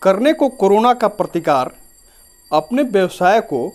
करने को कोरोना का प्रतिकार, अपने व्यवसाय को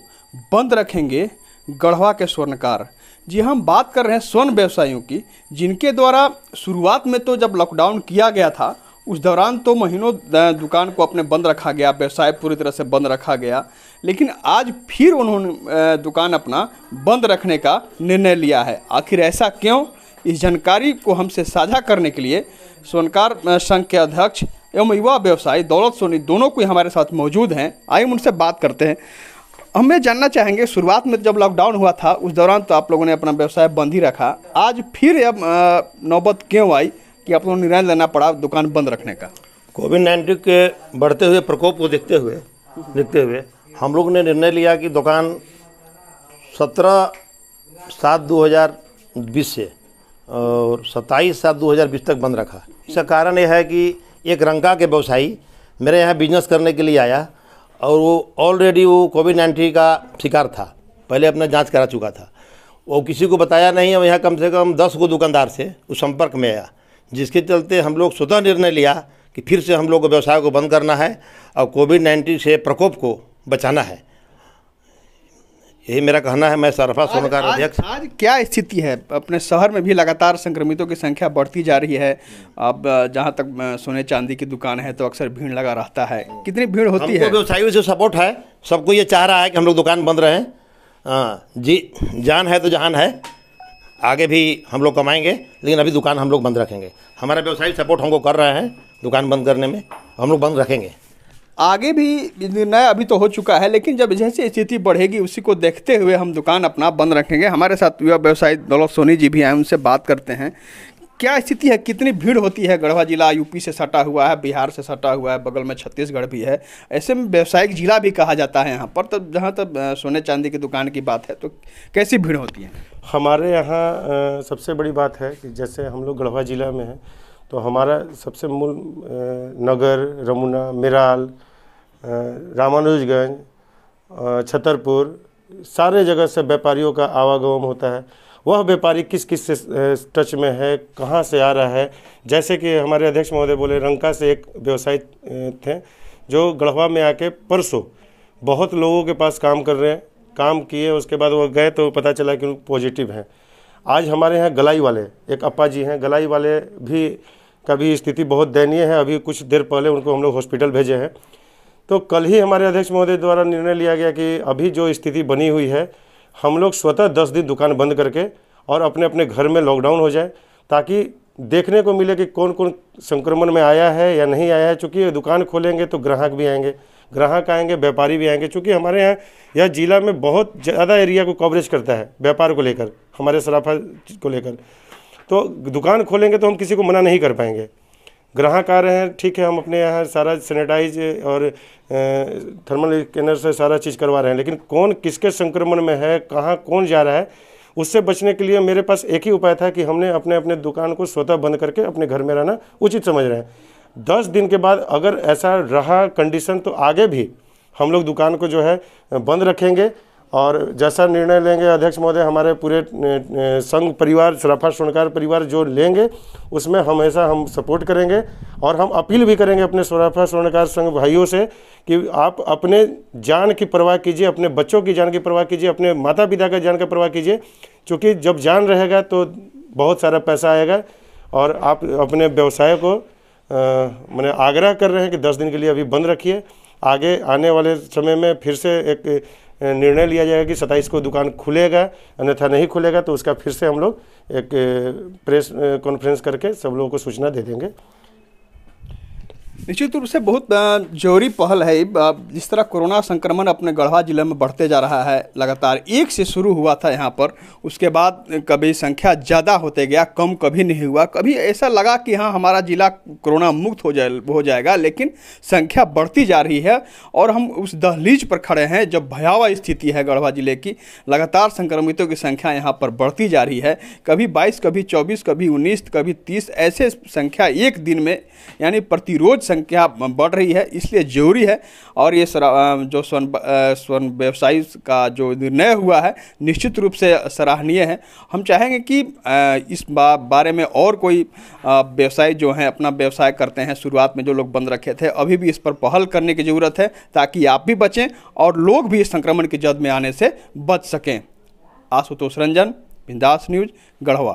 बंद रखेंगे गढ़वा के स्वर्णकार। जी, हम बात कर रहे हैं स्वर्ण व्यवसायियों की, जिनके द्वारा शुरुआत में तो जब लॉकडाउन किया गया था उस दौरान तो महीनों दुकान को अपने बंद रखा गया, व्यवसाय पूरी तरह से बंद रखा गया, लेकिन आज फिर उन्होंने दुकान अपना बंद रखने का निर्णय लिया है। आखिर ऐसा क्यों? इस जानकारी को हमसे साझा करने के लिए स्वर्णकार संघ के अध्यक्ष एवं युवा व्यवसायी दौलत सोनी दोनों कोई हमारे साथ मौजूद हैं। आइए उनसे बात करते हैं। हमें जानना चाहेंगे, शुरुआत में जब लॉकडाउन हुआ था उस दौरान तो आप लोगों ने अपना व्यवसाय बंद ही रखा, आज फिर अब नौबत क्यों आई कि आप लोगों को निर्णय लेना पड़ा दुकान बंद रखने का? कोविड-19 के बढ़ते हुए प्रकोप को देखते हुए हम लोग ने निर्णय लिया कि दुकान 17/7/2020 से और 27/7/2020 तक बंद रखा। इसका कारण यह है कि एक रंका के व्यवसायी मेरे यहाँ बिजनेस करने के लिए आया और वो ऑलरेडी वो कोविड-19 का शिकार था, पहले अपना जांच करा चुका था। वो किसी को बताया नहीं और यहाँ कम से कम 10 गो दुकानदार से उस संपर्क में आया, जिसके चलते हम लोग स्वतः निर्णय लिया कि फिर से हम लोग को व्यवसाय को बंद करना है और कोविड-19 से प्रकोप को बचाना है। यही मेरा कहना है। मैं सरफा स्वर्णकार अध्यक्ष। आज क्या स्थिति है? अपने शहर में भी लगातार संक्रमितों की संख्या बढ़ती जा रही है। अब जहाँ तक सोने चांदी की दुकान है तो अक्सर भीड़ लगा रहता है, कितनी भीड़ होती है? व्यवसायियों से सपोर्ट है, सबको ये चाह रहा है कि हम लोग दुकान बंद रहें। जी, जान है तो जहान है, आगे भी हम लोग कमाएंगे, लेकिन अभी दुकान हम लोग बंद रखेंगे। हमारा व्यवसायी सपोर्ट हमको कर रहे हैं दुकान बंद करने में, हम लोग बंद रखेंगे। आगे भी निर्णय अभी तो हो चुका है, लेकिन जब जैसे स्थिति बढ़ेगी उसी को देखते हुए हम दुकान अपना बंद रखेंगे। हमारे साथ युवा व्यवसायी दौलत सोनी जी भी आए, उनसे बात करते हैं। क्या स्थिति है, कितनी भीड़ होती है? गढ़वा जिला यूपी से सटा हुआ है, बिहार से सटा हुआ है, बगल में छत्तीसगढ़ भी है, ऐसे में व्यावसायिक जिला भी कहा जाता है यहाँ पर। तो जहाँ तक सोने चांदी की दुकान की बात है तो कैसी भीड़ होती है? हमारे यहाँ सबसे बड़ी बात है कि जैसे हम लोग गढ़वा जिला में हैं तो हमारा सबसे मूल नगर, रमुना, मेराल, रामानुजगंज, छतरपुर, सारे जगह से व्यापारियों का आवागमन होता है। वह व्यापारी किस किस से टच में है, कहाँ से आ रहा है। जैसे कि हमारे अध्यक्ष महोदय बोले, रंका से एक व्यवसायी थे जो गढ़वा में आके परसों बहुत लोगों के पास काम कर रहे हैं, काम किए, उसके बाद वो गए तो पता चला कि पॉजिटिव हैं। आज हमारे यहाँ गलाई वाले एक अप्पा जी हैं, गलाई वाले भी का भी स्थिति बहुत दयनीय है। अभी कुछ देर पहले उनको हम लोग हॉस्पिटल भेजे हैं। तो कल ही हमारे अध्यक्ष महोदय द्वारा निर्णय लिया गया कि अभी जो स्थिति बनी हुई है, हम लोग स्वतः 10 दिन दुकान बंद करके और अपने अपने घर में लॉकडाउन हो जाए, ताकि देखने को मिले कि कौन कौन संक्रमण में आया है या नहीं आया है। चूँकि दुकान खोलेंगे तो ग्राहक भी आएंगे, व्यापारी भी आएंगे। चूँकि हमारे यहाँ यह जिला में बहुत ज़्यादा एरिया को कवरेज करता है व्यापार को लेकर, हमारे सराफा को लेकर। तो दुकान खोलेंगे तो हम किसी को मना नहीं कर पाएंगे। ग्राहक आ रहे हैं, ठीक है, हम अपने यहाँ सारा सैनिटाइज और थर्मल स्कैनर से सारा चीज़ करवा रहे हैं, लेकिन कौन किसके संक्रमण में है, कहाँ कौन जा रहा है, उससे बचने के लिए मेरे पास एक ही उपाय था कि हमने अपने अपने दुकान को स्वतः बंद करके अपने घर में रहना उचित समझ रहे हैं। 10 दिन के बाद अगर ऐसा रहा कंडीशन तो आगे भी हम लोग दुकान को जो है बंद रखेंगे। और जैसा निर्णय लेंगे अध्यक्ष महोदय, हमारे पूरे संघ परिवार, सराफा स्वर्णकार परिवार जो लेंगे उसमें हमेशा हम सपोर्ट करेंगे। और हम अपील भी करेंगे अपने सराफा स्वर्णकार संघ भाइयों से कि आप अपने जान की परवाह कीजिए, अपने बच्चों की जान की परवाह कीजिए, अपने माता पिता का जान की परवाह कीजिए। क्योंकि जब जान रहेगा तो बहुत सारा पैसा आएगा। और आप अपने व्यवसाय को मैंने आग्रह कर रहे हैं कि 10 दिन के लिए अभी बंद रखिए। आगे आने वाले समय में फिर से एक निर्णय लिया जाएगा कि 27 को दुकान खुलेगा, अन्यथा नहीं खुलेगा तो उसका फिर से हम लोग एक प्रेस कॉन्फ्रेंस करके सब लोगों को सूचना दे देंगे। निश्चित रूप से बहुत जरूरी पहल है। जिस तरह कोरोना संक्रमण अपने गढ़वा जिले में बढ़ते जा रहा है, लगातार 1 से शुरू हुआ था यहाँ पर, उसके बाद कभी संख्या ज़्यादा होते गया, कम कभी नहीं हुआ। कभी ऐसा लगा कि हाँ हमारा जिला कोरोना मुक्त हो जाएगा, लेकिन संख्या बढ़ती जा रही है और हम उस दहलीज पर खड़े हैं जब भयावह स्थिति है गढ़वा जिले की। लगातार संक्रमितों की संख्या यहाँ पर बढ़ती जा रही है, कभी 22, कभी 24, कभी 19, कभी 30, ऐसे संख्या एक दिन में यानी प्रतिरोज संख्या बढ़ रही है, इसलिए ज़रूरी है। और ये जो स्वर्ण व्यवसायी का जो निर्णय हुआ है निश्चित रूप से सराहनीय है। हम चाहेंगे कि इस बारे में और कोई व्यवसायी जो हैं अपना व्यवसाय करते हैं, शुरुआत में जो लोग बंद रखे थे, अभी भी इस पर पहल करने की ज़रूरत है ताकि आप भी बचें और लोग भी इस संक्रमण की जद में आने से बच सकें। आशुतोष रंजन, बिंदास न्यूज़, गढ़वा।